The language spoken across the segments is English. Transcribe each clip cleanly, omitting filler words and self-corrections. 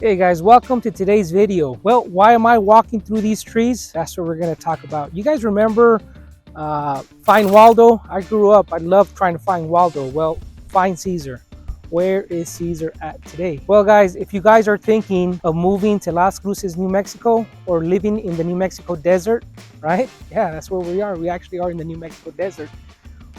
Hey guys, welcome to today's video. Well, why am I walking through these trees? That's what we're going to talk about. You guys remember Find Waldo? I grew up, I loved trying to find Waldo. Well, find Caesar. Where is Caesar at today? Well guys, if you guys are thinking of moving to Las Cruces, New Mexico, or living in the New Mexico desert, right? Yeah, that's where we are. We actually are in the New Mexico desert.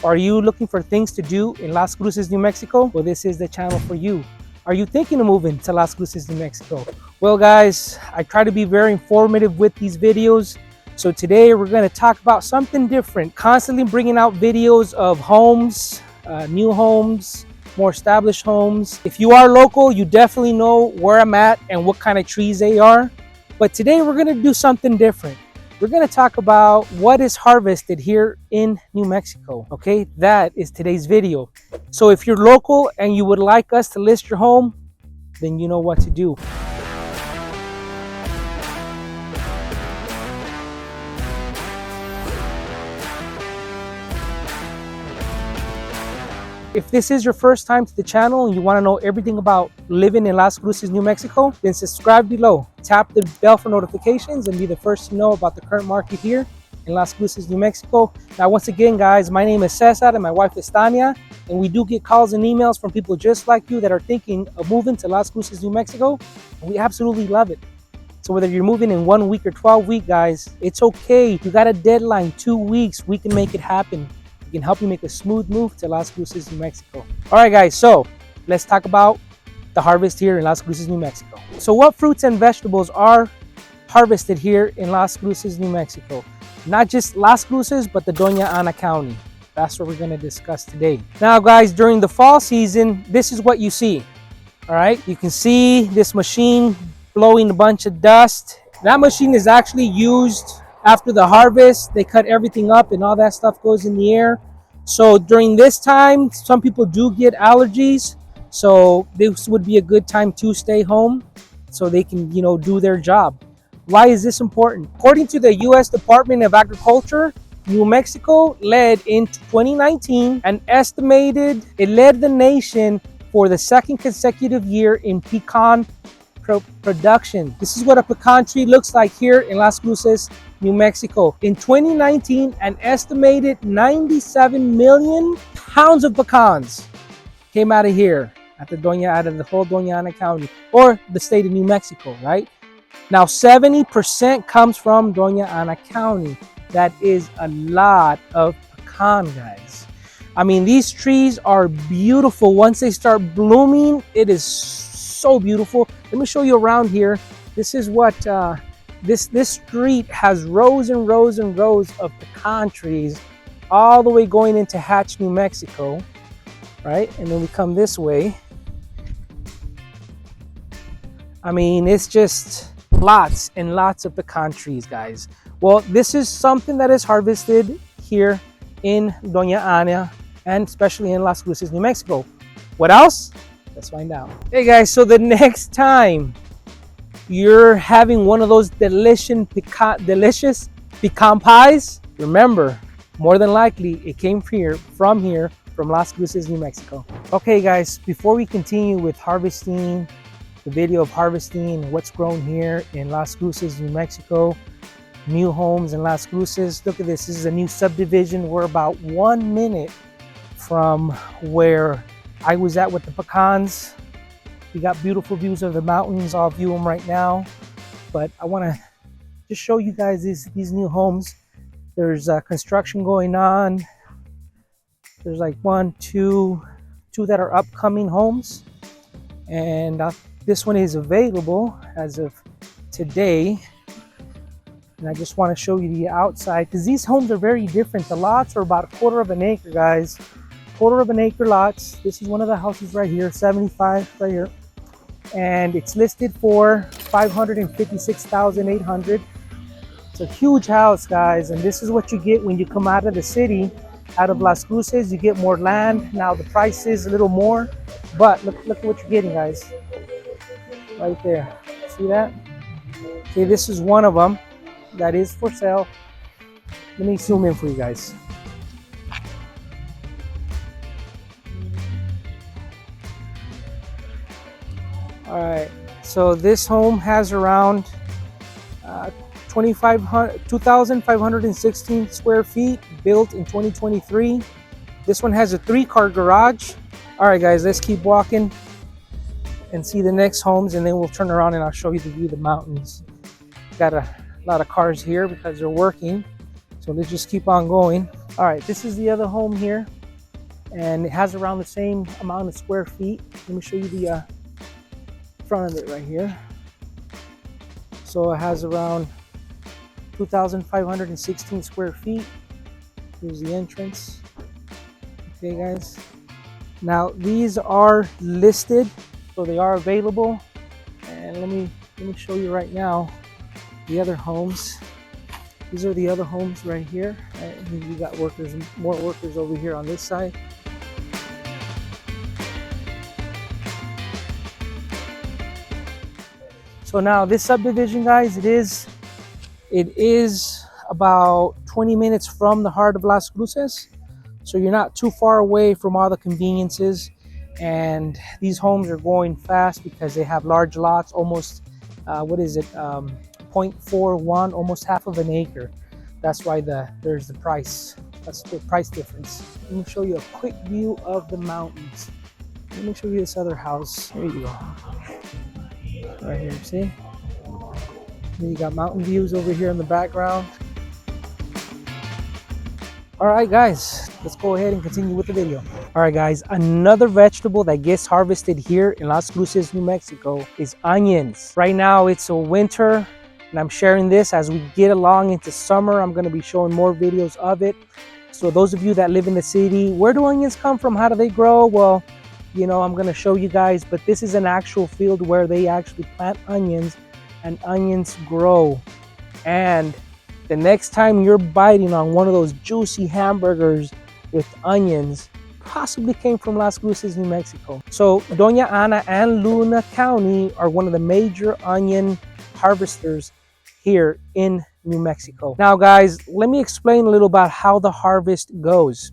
Are you looking for things to do in Las Cruces, New Mexico? Well, this is the channel for you. Are you thinking of moving to Las Cruces, New Mexico? Well, guys, I try to be very informative with these videos. So today we're going to talk about something different, constantly bringing out videos of homes, new homes, more established homes. If you are local, you definitely know where I'm at and what kind of trees they are. But today we're going to do something different. We're going to talk about what is harvested here in New Mexico. Okay, that is today's video. So if you're local and you would like us to list your home, then you know what to do. If this is your first time to the channel and you want to know everything about living in Las Cruces, New Mexico, then subscribe below. Tap the bell for notifications and be the first to know about the current market here in Las Cruces, New Mexico. Now, once again, guys, my name is Cesar and my wife is Tania, and we do get calls and emails from people just like you that are thinking of moving to Las Cruces, New Mexico. And we absolutely love it. So whether you're moving in 1 week or 12 weeks, guys, it's okay. You got a deadline, 2 weeks, we can make it happen. We can help you make a smooth move to Las Cruces, New Mexico. All right, guys, so let's talk about the harvest here in Las Cruces, New Mexico. So what fruits and vegetables are harvested here in Las Cruces, New Mexico? Not just Las Cruces, but the Doña Ana County. That's what we're going to discuss today. Now, guys, during the fall season, this is what you see. All right, you can see this machine blowing a bunch of dust. That machine is actually used after the harvest. They cut everything up and all that stuff goes in the air. So during this time, some people do get allergies. So this would be a good time to stay home so they can, do their job. Why is this important? According to the U.S. Department of Agriculture, New Mexico led in 2019 it led the nation for the second consecutive year in pecan production. This is what a pecan tree looks like here in Las Cruces, New Mexico. In 2019, an estimated 97 million pounds of pecans came out of here out of the whole Doña Ana County, or the state of New Mexico, right? Now 70% comes from Doña Ana County. That is a lot of pecan, guys. I mean, these trees are beautiful. Once they start blooming, it is so beautiful. Let me show you around here. This is what this street has, rows and rows and rows of pecan trees all the way going into Hatch, New Mexico, right? And then we come this way. I mean, it's just lots and lots of pecan trees, guys. Well, this is something that is harvested here in Doña Ana and especially in Las Cruces, New Mexico. What else? Let's find out. Hey guys, so the next time you're having one of those delicious pecan pies, remember, more than likely it came from Las Cruces, New Mexico. Okay guys, before we continue with harvesting, the video of harvesting what's grown here in Las Cruces, New Mexico, new homes in Las Cruces. Look at this. This is a new subdivision. We're about 1 minute from where I was at with the pecans. We got beautiful views of the mountains. I'll view them right now, but I want to just show you guys these new homes. There's construction going on. There's like two that are upcoming homes, and this one is available as of today. And I just want to show you the outside because these homes are very different. The lots are about 1/4 of an acre, guys. 1/4 of an acre lots. This is one of the houses right here, 75 right here, and it's listed for $556,800. It's a huge house, guys, and this is what you get when you come out of the city, out of Las Cruces. You get more land. Now the price is a little more, but look at what you're getting, guys, right there. See that? Okay, this is one of them that is for sale. Let me zoom in for you guys. All right, So this home has around 2,516 square feet, built in 2023. This one has a 3-car garage. All right, guys, let's keep walking and see the next homes, and then we'll turn around and I'll show you the view of the mountains. Got a lot of cars here because they're working, so let's just keep on going. All right, this is the other home here, and it has around the same amount of square feet. Let me show you the front of it right here. So it has around 2,516 square feet. Here's the entrance. Okay, guys. Now these are listed, so they are available. And let me show you right now the other homes. These are the other homes right here. And you got workers, more workers over here on this side. So now this subdivision, guys, it is about 20 minutes from the heart of Las Cruces. So you're not too far away from all the conveniences. And these homes are going fast because they have large lots, almost, 0.41, almost half of an acre. That's why there's the price. That's the price difference. Let me show you a quick view of the mountains. Let me show you this other house. There you go. Right here, see? Then you got mountain views over here in the background. All right, guys, let's go ahead and continue with the video. All right, guys, another vegetable that gets harvested here in Las Cruces, New Mexico is onions. Right now it's a winter, and I'm sharing this as we get along into summer. I'm going to be showing more videos of it. So those of you that live in the city, where do onions come from? How do they grow? Well, you know, I'm going to show you guys, but this is an actual field where they actually plant onions and onions grow. And the next time you're biting on one of those juicy hamburgers with onions, possibly came from Las Cruces, New Mexico. So Doña Ana and Luna County are one of the major onion harvesters here in New Mexico. Now, guys, let me explain a little about how the harvest goes.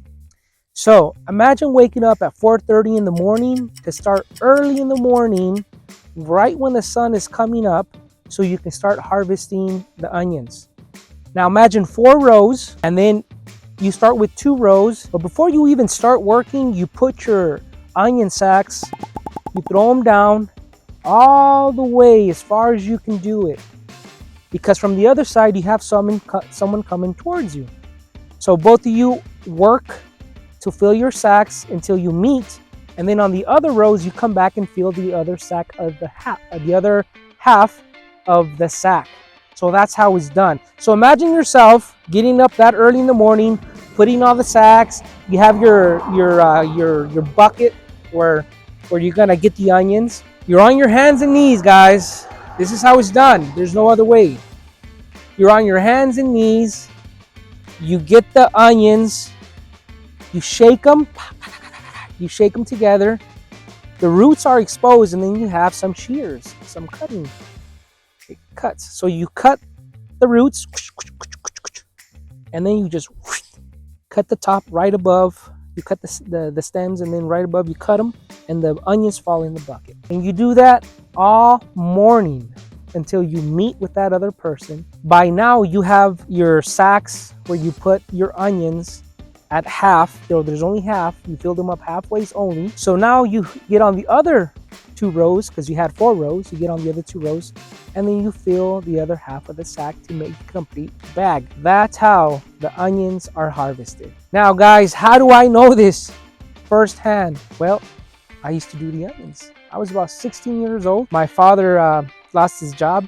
So imagine waking up at 4:30 in the morning to start early in the morning, right when the sun is coming up, so you can start harvesting the onions. Now imagine 4 rows, and then you start with 2 rows. But before you even start working, you put your onion sacks, you throw them down all the way as far as you can do it. Because from the other side, you have someone coming towards you. So both of you work to fill your sacks until you meet, and then on the other rows you come back and fill the other sack of the other half of the sack. So that's how it's done. So imagine yourself getting up that early in the morning, putting all the sacks. You have your bucket where you're gonna get the onions. You're on your hands and knees, guys. This is how it's done. There's no other way. You're on your hands and knees. You get the onions. You shake them. You shake them together. The roots are exposed, and then you have some shears, some cutting. It cuts. So you cut the roots, and then you just cut the top right above. You cut the stems, and then right above you cut them, and the onions fall in the bucket. And you do that all morning until you meet with that other person. By now you have your sacks where you put your onions at half. There's only half. You fill them up halfway only. So now you get on the other 2 rows, because you had 4 rows. You get on the other 2 rows, and then you fill the other half of the sack to make a complete bag. That's how the onions are harvested. Now, guys, how do I know this firsthand? Well, I used to do the onions. I was about 16 years old. My father lost his job,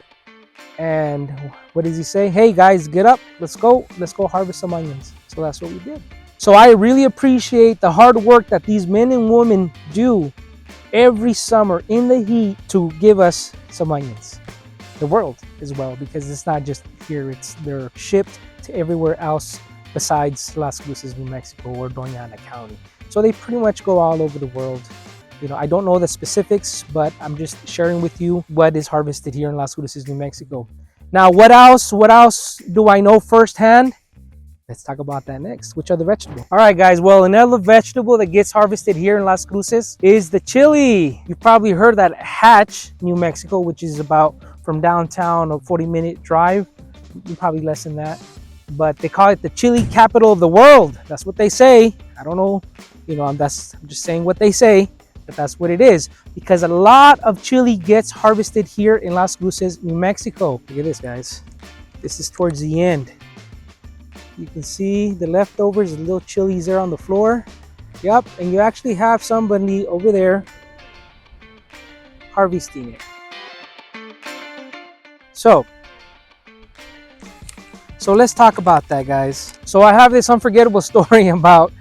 and what does he say? Hey, guys, get up. Let's go harvest some onions. So that's what we did. So I really appreciate the hard work that these men and women do every summer in the heat to give us some onions. The world as well, because it's not just here, they're shipped to everywhere else besides Las Cruces, New Mexico, or Doña Ana County. So they pretty much go all over the world. You know, I don't know the specifics, but I'm just sharing with you what is harvested here in Las Cruces, New Mexico. Now, what else do I know firsthand? Let's talk about that next. Which other vegetable? All right, guys. Well, another vegetable that gets harvested here in Las Cruces is the chili. You've probably heard that Hatch, New Mexico, which is about from downtown a 40-minute drive. Probably less than that. But they call it the chili capital of the world. That's what they say. I don't know. You know, I'm just saying what they say. But that's what it is. Because a lot of chili gets harvested here in Las Cruces, New Mexico. Look at this, guys. This is towards the end. You can see the leftovers, the little chilies there on the floor. Yep, and you actually have somebody over there harvesting it. So let's talk about that, guys. So I have this unforgettable story about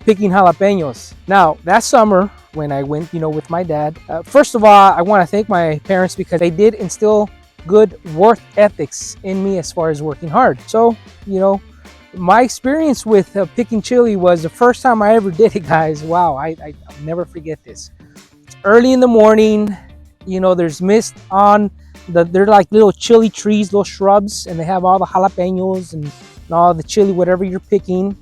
picking jalapenos. Now, that summer when I went, with my dad, first of all, I want to thank my parents because they did instill good work ethics in me as far as working hard. So, my experience with picking chili was the first time I ever did it, guys. Wow, I'll never forget this. It's early in the morning, there's mist on they're like little chili trees, little shrubs, and they have all the jalapenos and all the chili, whatever you're picking.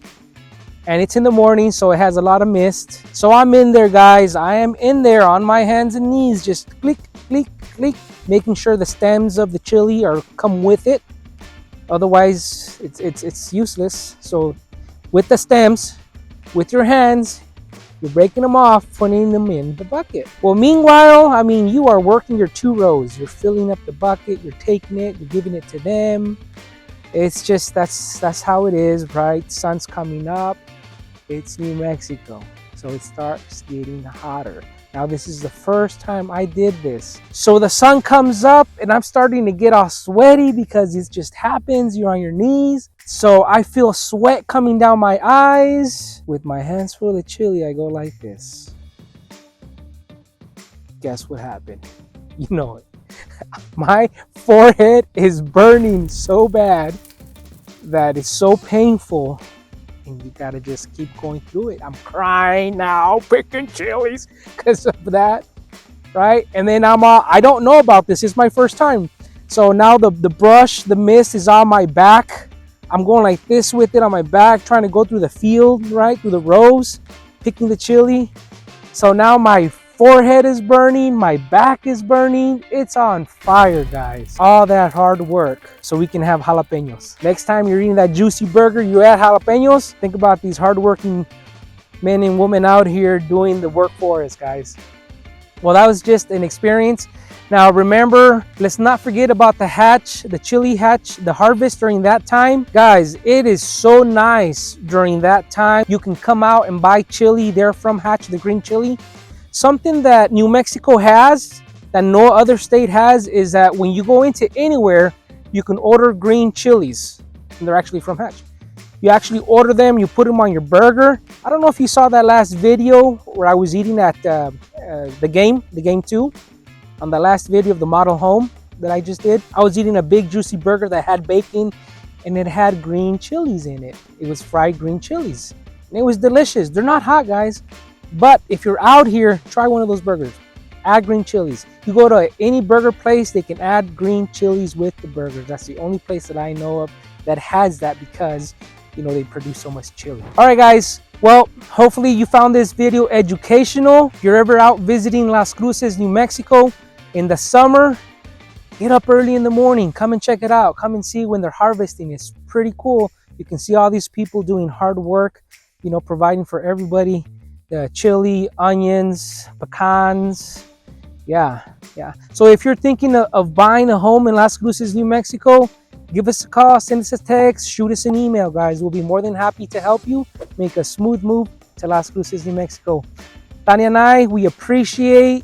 And it's in the morning, so it has a lot of mist. So I'm in there, guys. I am in there on my hands and knees, just click, click, click, making sure the stems of the chili come with it. Otherwise, it's useless. So with the stems, with your hands, you're breaking them off, putting them in the bucket. Well, meanwhile, you are working your 2 rows. You're filling up the bucket, you're taking it, you're giving it to them. It's just, that's how it is, right? Sun's coming up. It's New Mexico, so it starts getting hotter. Now, this is the first time I did this. So the sun comes up and I'm starting to get all sweaty because it just happens. You're on your knees. So I feel sweat coming down my eyes. With my hands full of chili, I go like this. Guess what happened? You know it. My forehead is burning so bad that it's so painful. And you gotta just keep going through it. I'm crying now, picking chilies because of that, right? And then I don't know about this. It's my first time. So now the brush, the mist is on my back. I'm going like this with it on my back, trying to go through the field, right? Through the rows, picking the chili. So now my forehead is burning, my back is burning. It's on fire, guys. All that hard work so we can have jalapenos. Next time you're eating that juicy burger, you add jalapenos. Think about these hardworking men and women out here doing the work for us, guys. Well, that was just an experience. Now remember, let's not forget about the hatch, the chili hatch, the harvest during that time. Guys, it is so nice during that time. You can come out and buy chili there from Hatch, the green chili. Something that New Mexico has that no other state has is that when you go into anywhere, you can order green chilies. And they're actually from Hatch. You actually order them, you put them on your burger. I don't know if you saw that last video where I was eating at the game 2. On the last video of the model home that I just did. I was eating a big juicy burger that had bacon and it had green chilies in it. It was fried green chilies. And it was delicious. They're not hot, guys. But if you're out here, try one of those burgers. Add green chilies. You go to any burger place, they can add green chilies with the burger. That's the only place that I know of that has that because, they produce so much chili. All right, guys. Well, hopefully you found this video educational. If you're ever out visiting Las Cruces, New Mexico in the summer, get up early in the morning. Come and check it out. Come and see when they're harvesting. It's pretty cool. You can see all these people doing hard work, providing for everybody. The chili, onions, pecans. Yeah. So if you're thinking of buying a home in Las Cruces, New Mexico, give us a call, send us a text, shoot us an email, guys. We'll be more than happy to help you make a smooth move to Las Cruces, New Mexico. Tanya and I, we appreciate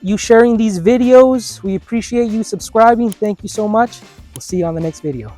you sharing these videos. We appreciate you subscribing. Thank you so much. We'll see you on the next video.